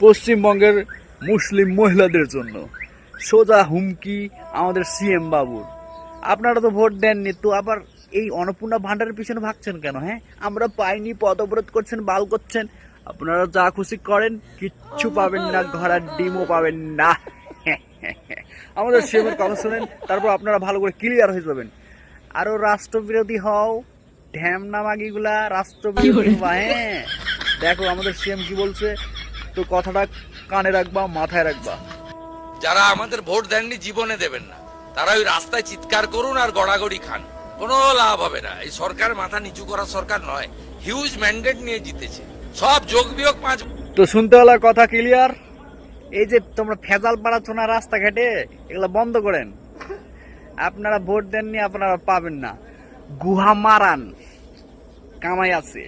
পশ্চিমবঙ্গের মুসলিম মহিলাদের জন্য সোজা হুমকি আমাদের সিএম বাবুর। আপনারা তো ভোট দেননি, তো আবার এই অন্নপূর্ণা ভান্ডারের পিছনে ভাগছেন কেন? হ্যাঁ, আমরা পাইনি, পদ অবরোধ করছেন, বাল করছেন, আপনারা যা খুশি করেন, কিচ্ছু পাবেন না, ঘোড়ার ডিমও পাবেন না। আমাদের সিএমের কথা শুনেন, তারপর আপনারা ভালো করে ক্লিয়ার হয়ে যাবেন। আরো রাষ্ট্রবিরোধী হও, ঢ্যামনা মাগিগুলা রাষ্ট্রবিরোধী হবা। হ্যাঁ, দেখো আমাদের সিএম কি বলছে, তো কথাটা কানে রাখবা, মাথায় রাখবা। যারা আমাদের ভোট দেননি, জীবনে দেবেন না, তারা ওই রাস্তায় চিৎকার করুন আর গড়াগড়ি খান, কোনো লাভ হবে না। এই সরকার মাথা নিচু করা সরকার নয়, হিউজ ম্যান্ডেট নিয়ে জিতেছে, সব যোগ বিয়োগ 5। তো শুনতে হলো কথা ক্লিয়ার। এই যে তোমরা ফেজাল পাড়াচ্ছ না রাস্তাঘাটে, এগুলো বন্ধ করেন। আপনারা ভোট দেননি, আপনারা পাবেন না। গুহা মারান, কামাই আছে।